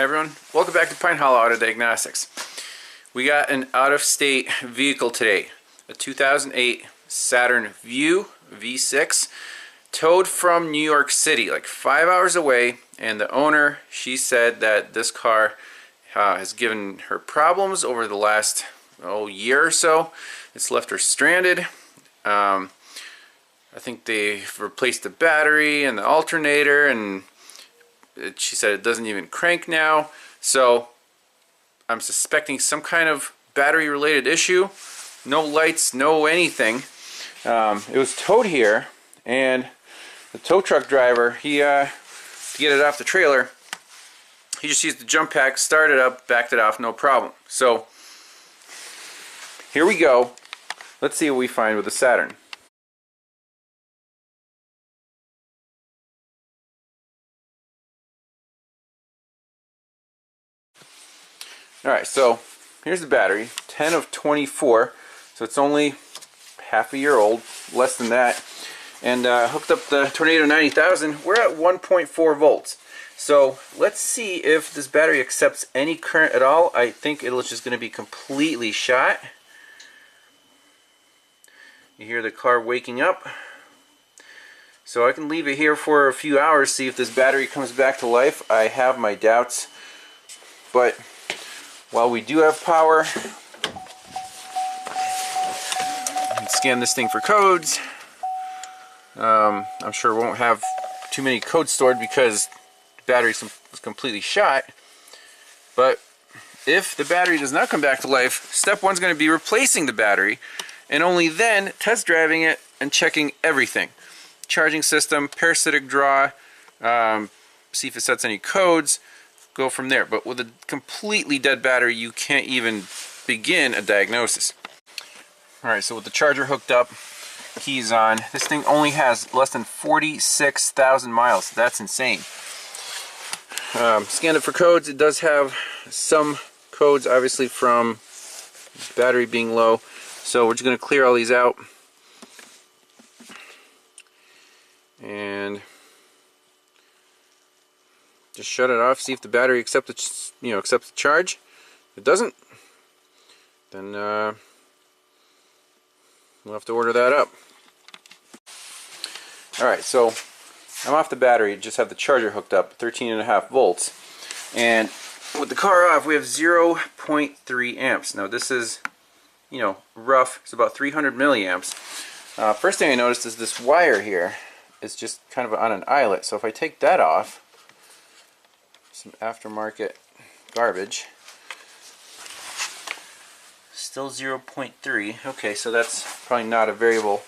Hi everyone, welcome back to Pine Hollow Auto Diagnostics. We got an out-of-state vehicle today, a 2008 Saturn Vue V6, towed from New York City, like 5 hours away, and the owner, she said that this car has given her problems over the last year or so. It's left her stranded. I think they've replaced the battery and the alternator, and she said it doesn't even crank now. So I'm suspecting some kind of battery related issue. No lights, no anything. It was towed here, and the tow truck driver, to get it off the trailer, he just used the jump pack, started up, backed it off, no problem. So here we go. Let's see what we find with the Saturn. Alright, so here's the battery, 10 of 24, so it's only half a year old, less than that. And hooked up the Tornado 90,000, we're at 1.4 volts. So let's see if this battery accepts any current at all. I think it's just going to be completely shot. You hear the car waking up. So I can leave it here for a few hours, see if this battery comes back to life. I have my doubts, but while we do have power, scan this thing for codes. I'm sure it won't have too many codes stored because the battery was completely shot. But if the battery does not come back to life, step one's going to be replacing the battery, and only then test driving it and checking everything. Charging system, parasitic draw, see if it sets any codes. Go from there. But with a completely dead battery, you can't even begin a diagnosis. Alright, so with the charger hooked up, keys on, this thing only has less than 46,000 miles. That's insane. Scanned it for codes. It does have some codes, obviously, from battery being low. So we're just going to clear all these out. And just shut it off, see if the battery accepts the charge. If it doesn't, then we'll have to order that up. Alright, so I'm off the battery, just have the charger hooked up, 13.5 volts. And with the car off, we have 0.3 amps. Now this is, rough. It's about 300 milliamps. First thing I noticed is this wire here is just kind of on an eyelet. So if I take that off, some aftermarket garbage, still 0.3. Okay, so that's probably not a variable.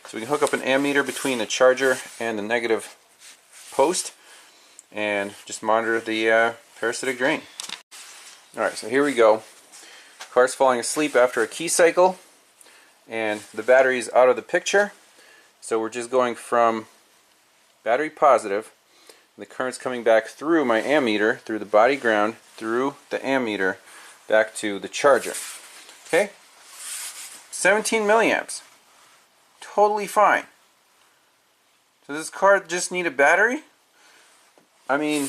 So we can hook up an ammeter between the charger and the negative post and just monitor the parasitic drain. Alright, so here we go. Car's falling asleep after a key cycle, and the battery is out of the picture. So we're just going from battery positive, and the current's coming back through my ammeter, through the body ground, through the ammeter, back to the charger. Okay? 17 milliamps. Totally fine. Does this car just need a battery? I mean,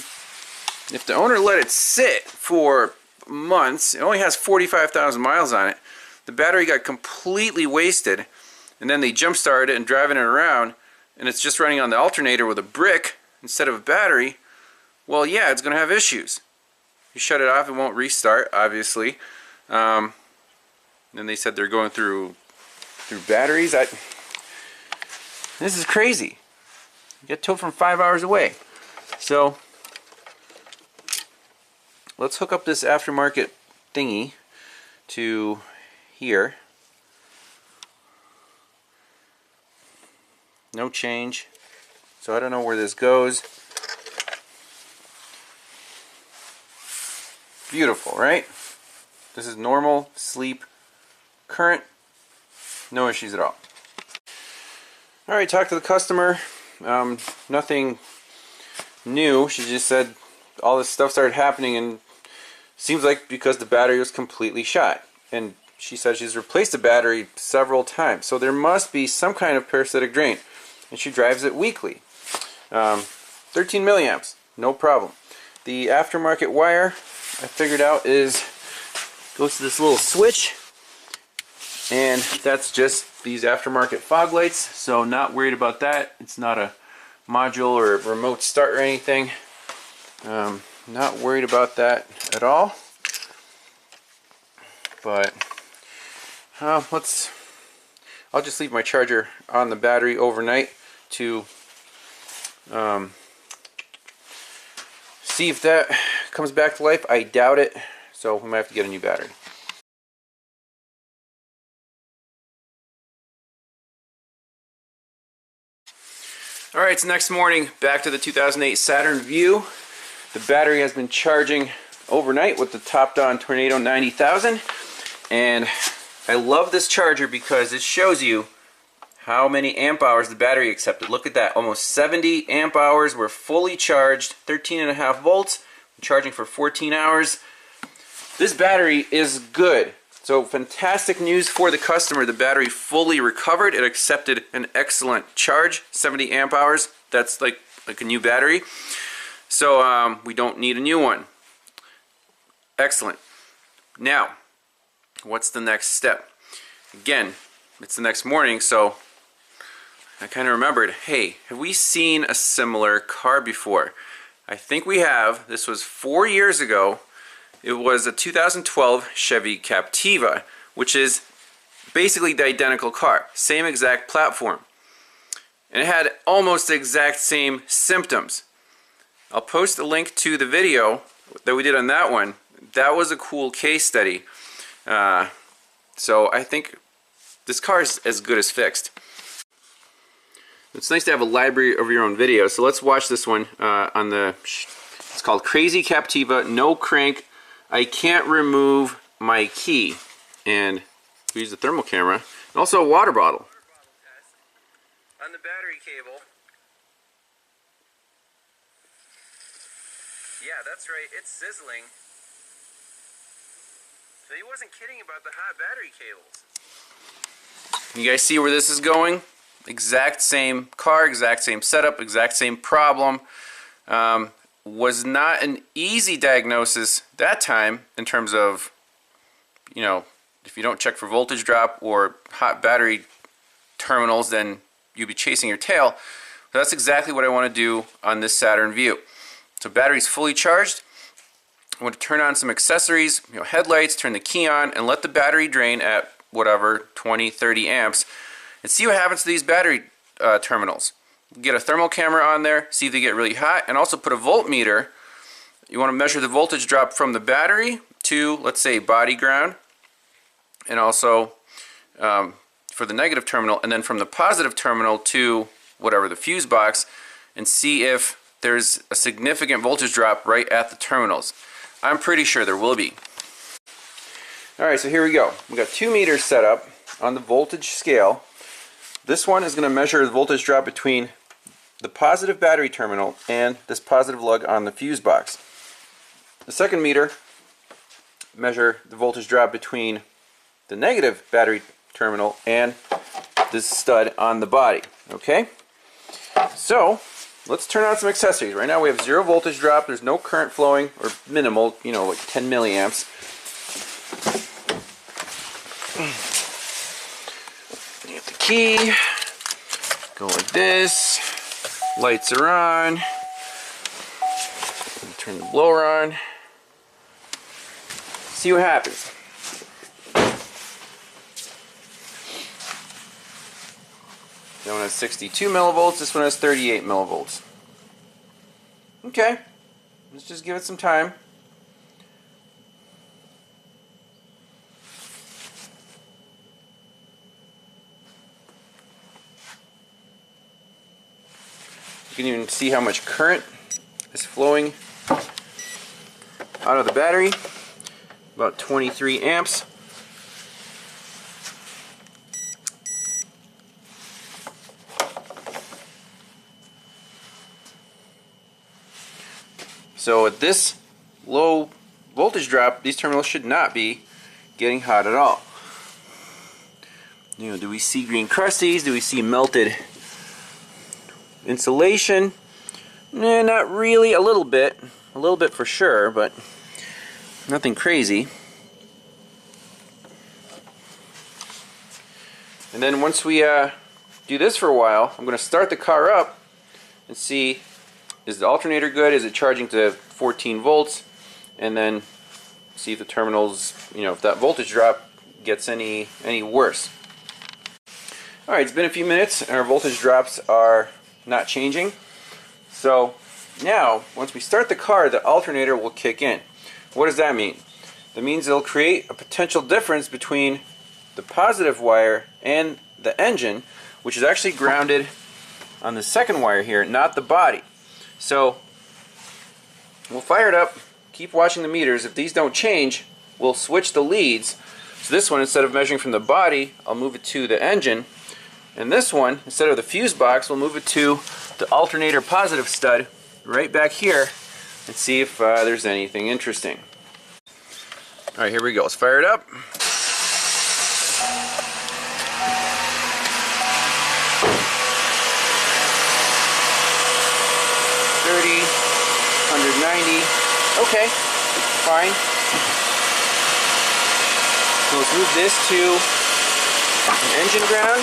if the owner let it sit for months, it only has 45,000 miles on it, the battery got completely wasted, and then they jump started it and driving it around, and it's just running on the alternator with a brick instead of a battery, well, yeah, it's going to have issues. You shut it off, it won't restart, obviously. Then they said they're going through batteries. This is crazy. You get towed from 5 hours away. So let's hook up this aftermarket thingy to here. No change. So I don't know where this goes. Beautiful, right? This is normal sleep current. No issues at all. Alright, talked to the customer. Nothing new. She just said all this stuff started happening, and seems like because the battery was completely shot. And she said she's replaced the battery several times. So there must be some kind of parasitic drain. And she drives it weekly. 13 milliamps, no problem. The aftermarket wire I figured out goes to this little switch, and that's just these aftermarket fog lights, so not worried about that. It's not a module or a remote start or anything. Not worried about that at all. But I'll just leave my charger on the battery overnight to see if that comes back to life. I doubt it, so we might have to get a new battery. Alright, it's next morning, back to the 2008 Saturn Vue. The battery has been charging overnight with the TOPDON Tornado 90,000, and I love this charger because it shows you how many amp hours the battery accepted. Look at that, almost 70 amp hours. We're fully charged, 13.5 volts, charging for 14 hours. This battery is good. So fantastic news for the customer. The battery fully recovered. It accepted an excellent charge, 70 amp hours. That's like a new battery. So we don't need a new one. Excellent. Now, what's the next step? Again, it's the next morning, so I kind of remembered, hey, have we seen a similar car before? I think we have. This was 4 years ago. It was a 2012 Chevy Captiva, which is basically the identical car. Same exact platform. And it had almost the exact same symptoms. I'll post a link to the video that we did on that one. That was a cool case study. So I think this car is as good as fixed. It's nice to have a library of your own videos. So let's watch this one it's called Crazy Captiva, No Crank, I Can't Remove My Key. And we use the thermal camera. And also a water bottle. On the battery cable. Yeah, that's right, it's sizzling. So he wasn't kidding about the hot battery cables. You guys see where this is going? Exact same car, exact same setup, exact same problem. Was not an easy diagnosis that time in terms of, you know, if you don't check for voltage drop or hot battery terminals, then you'd be chasing your tail. But that's exactly what I want to do on this Saturn Vue. So battery's fully charged. I want to turn on some accessories, headlights, turn the key on, and let the battery drain at whatever, 20, 30 amps, and see what happens to these battery terminals. Get a thermal camera on there, see if they get really hot, and also put a voltmeter. You want to measure the voltage drop from the battery to, let's say, body ground, and also for the negative terminal, and then from the positive terminal to whatever, the fuse box, and see if there's a significant voltage drop right at the terminals. I'm pretty sure there will be. Alright, so here we go. We've got 2 meters set up on the voltage scale. This one is going to measure the voltage drop between the positive battery terminal and this positive lug on the fuse box. The second meter measure the voltage drop between the negative battery terminal and this stud on the body. Okay? So, let's turn on some accessories. Right now we have 0 voltage drop, there's no current flowing, or minimal, you know, like 10 milliamps. You have the key, go like this, lights are on, turn the blower on, see what happens. That one has 62 millivolts, this one has 38 millivolts. Okay, let's just give it some time. You can even see how much current is flowing out of the battery, about 23 amps. So at this low voltage drop, these terminals should not be getting hot at all. You know, do we see green crusties? Do we see melted insulation? Not really, a little bit. a little bit for sure, but nothing crazy. And then once we do this for a while, I'm going to start the car up and see, is the alternator good? Is it charging to 14 volts? And then see if the terminals, if that voltage drop gets any worse. Alright, it's been a few minutes and our voltage drops are not changing. So now, once we start the car, the alternator will kick in. What does that mean? That means it'll create a potential difference between the positive wire and the engine, which is actually grounded on the second wire here, not the body. So we'll fire it up, keep watching the meters. If these don't change, we'll switch the leads. So this one, instead of measuring from the body, I'll move it to the engine. And this one, instead of the fuse box, we'll move it to the alternator positive stud right back here and see if there's anything interesting. Alright, here we go. Let's fire it up. 190. Okay, fine. So let's move this to an engine ground.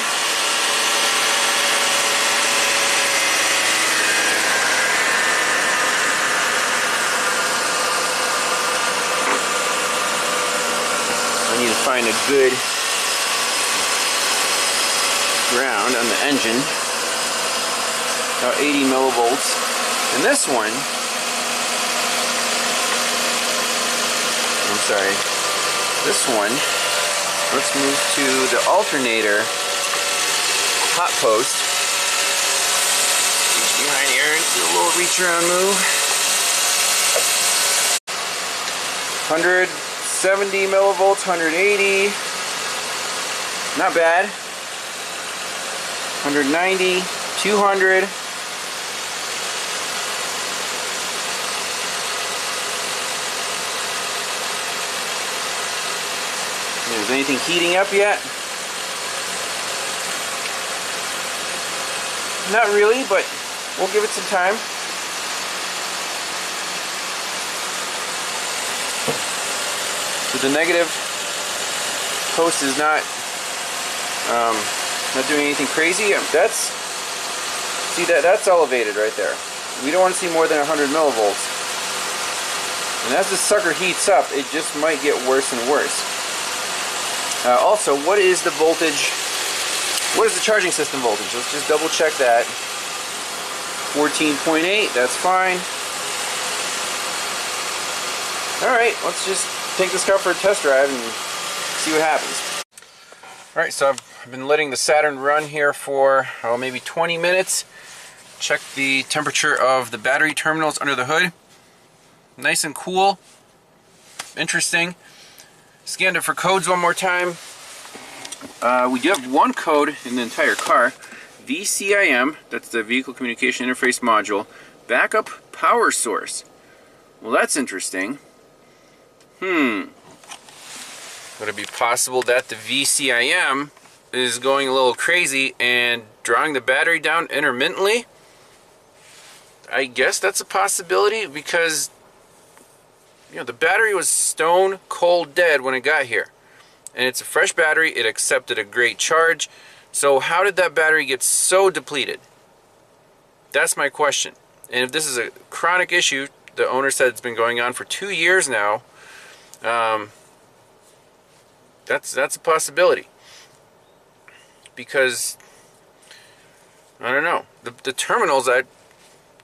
I need to find a good ground on the engine. About 80 millivolts. And this one, I'm sorry, this one, let's move to the alternator hot post. Reach behind here and do a little reach around move. 170 millivolts, 180, not bad. 190, 200. Is anything heating up yet? Not really, but we'll give it some time. So the negative post is not doing anything crazy. That's elevated right there. We don't want to see more than 100 millivolts. And as the sucker heats up, it just might get worse and worse. Also, what is the voltage? What is the charging system voltage? Let's just double check that. 14.8, that's fine. Alright, let's just take this car for a test drive and see what happens. Alright, so I've been letting the Saturn run here for maybe 20 minutes. Check the temperature of the battery terminals under the hood. Nice and cool. Interesting. Scanned it for codes one more time. We do have one code in the entire car. VCIM, that's the Vehicle Communication Interface Module. Backup power source. Well, that's interesting. Would it be possible that the VCIM is going a little crazy and drawing the battery down intermittently? I guess that's a possibility because the battery was stone cold dead when it got here. And it's a fresh battery, it accepted a great charge. So how did that battery get so depleted? That's my question. And if this is a chronic issue, the owner said it's been going on for 2 years now, that's a possibility. Because, I don't know, the terminals,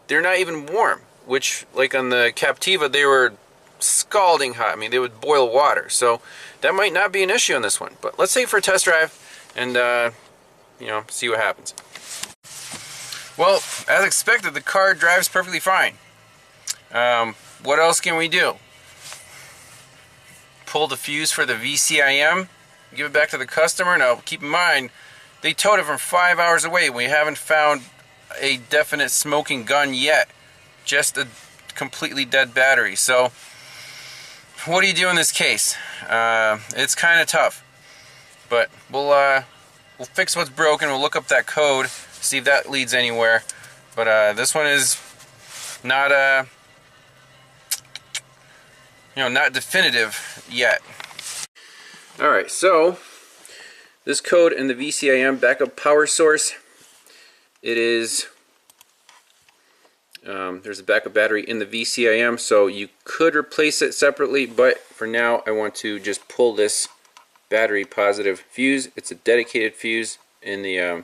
they're not even warm. Which, like on the Captiva, they were scalding hot. I mean, they would boil water. So that might not be an issue on this one. But let's take it for a test drive and see what happens. Well, as expected, the car drives perfectly fine. What else can we do? Pull the fuse for the VCIM, give it back to the customer. Now, keep in mind, they towed it from 5 hours away. We haven't found a definite smoking gun yet. Just a completely dead battery. So what do you do in this case? It's kind of tough, but we'll fix what's broken. We'll look up that code, see if that leads anywhere. But this one is not not definitive yet. Alright, so this code in the VCIM backup power source, it is, there's a backup battery in the VCIM, so you could replace it separately, but for now I want to just pull this battery positive fuse. It's a dedicated fuse in the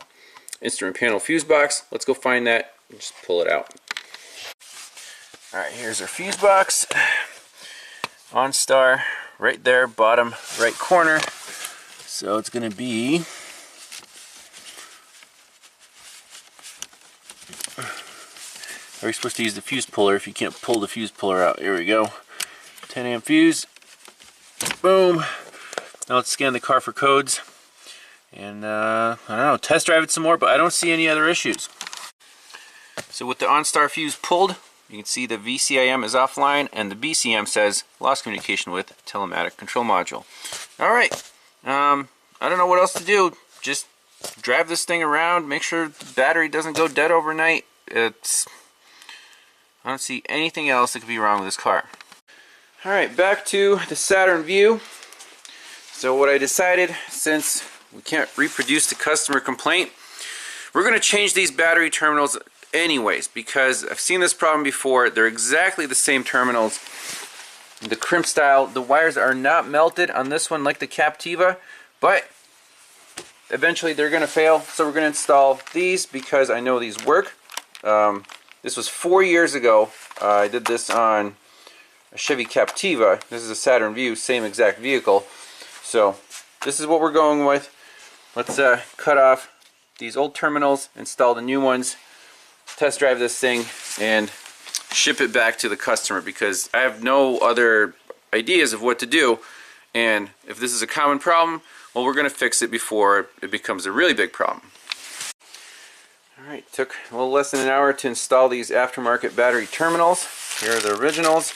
instrument panel fuse box. Let's go find that and just pull it out. Alright, here's our fuse box. OnStar right there, bottom right corner. So it's going to be are we supposed to use the fuse puller if you can't pull the fuse puller out? Here we go. 10 amp fuse. Boom. Now let's scan the car for codes and I don't know, test drive it some more, but I don't see any other issues. So with the OnStar fuse pulled, you can see the VCIM is offline and the BCM says lost communication with telematic control module. Alright, I don't know what else to do. Just drive this thing around, make sure the battery doesn't go dead overnight. I don't see anything else that could be wrong with this car. Alright, back to the Saturn Vue. So what I decided, since we can't reproduce the customer complaint, we're going to change these battery terminals anyways, because I've seen this problem before. They're exactly the same terminals. The crimp style, the wires are not melted on this one like the Captiva, but eventually they're going to fail, so we're going to install these because I know these work. This was 4 years ago. I did this on a Chevy Captiva. This is a Saturn Vue, same exact vehicle. So this is what we're going with. Let's cut off these old terminals, install the new ones, test drive this thing, and ship it back to the customer because I have no other ideas of what to do. And if this is a common problem, well, we're going to fix it before it becomes a really big problem. Alright, took a little less than an hour to install these aftermarket battery terminals. Here are the originals.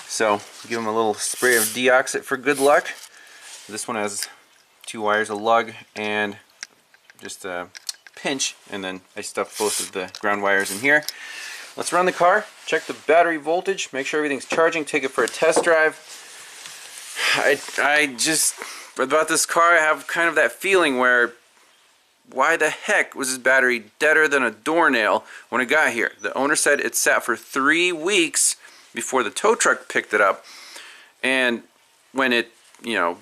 So give them a little spray of deoxit for good luck. This one has 2 wires, a lug, and just a pinch, and then I stuffed both of the ground wires in here. Let's run the car, check the battery voltage, make sure everything's charging, take it for a test drive. I just, about this car, I have kind of that feeling where, why the heck was this battery deader than a doornail when it got here? The owner said it sat for 3 weeks before the tow truck picked it up, and when it,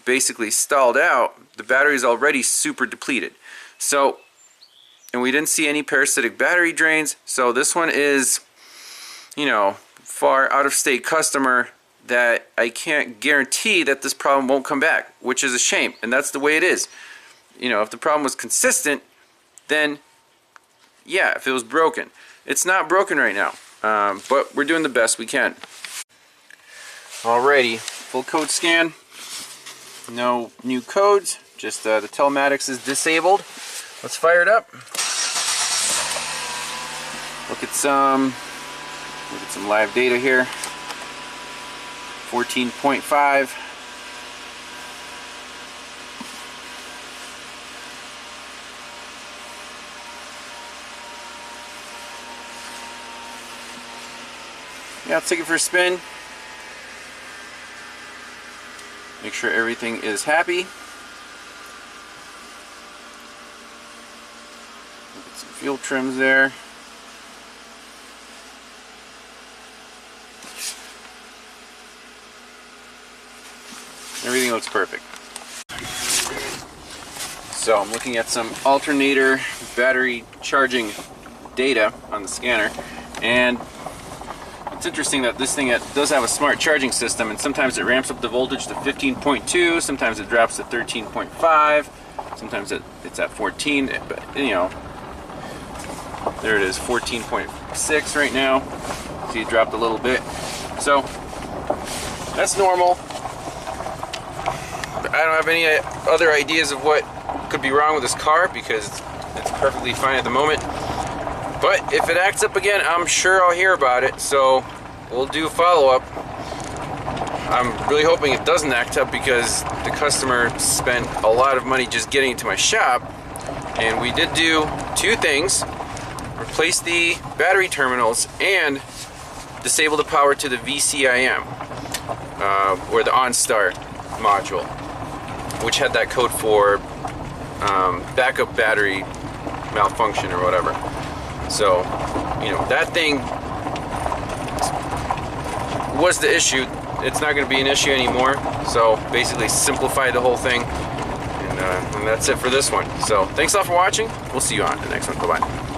basically stalled out, the battery is already super depleted. So, and we didn't see any parasitic battery drains, so this one is, far out of state customer that I can't guarantee that this problem won't come back, which is a shame, and that's the way it is. If the problem was consistent, then yeah, if it was broken. It's not broken right now, but we're doing the best we can. Alrighty, full code scan. No new codes, just the telematics is disabled. Let's fire it up. Look at some live data here. 14.5. Yeah, let's take it for a spin. Make sure everything is happy. Get some fuel trims there. Everything looks perfect. So I'm looking at some Alternator battery charging data on the scanner, and it's interesting that this thing does have a smart charging system, and sometimes it ramps up the voltage to 15.2, sometimes it drops to 13.5, sometimes it's at 14, but there it is, 14.6 right now. See, it dropped a little bit. So that's normal. I don't have any other ideas of what could be wrong with this car because it's perfectly fine at the moment. But if it acts up again, I'm sure I'll hear about it, so we'll do a follow-up. I'm really hoping it doesn't act up because the customer spent a lot of money just getting into my shop, and we did do 2 things: replace the battery terminals and disable the power to the VCIM. or the OnStar module, which had that code for backup battery malfunction or whatever. So, you know, that thing was the issue. It's not going to be an issue anymore. So basically simplify the whole thing, and that's it for this one. So thanks a lot for watching. We'll see you on the next one. Bye bye.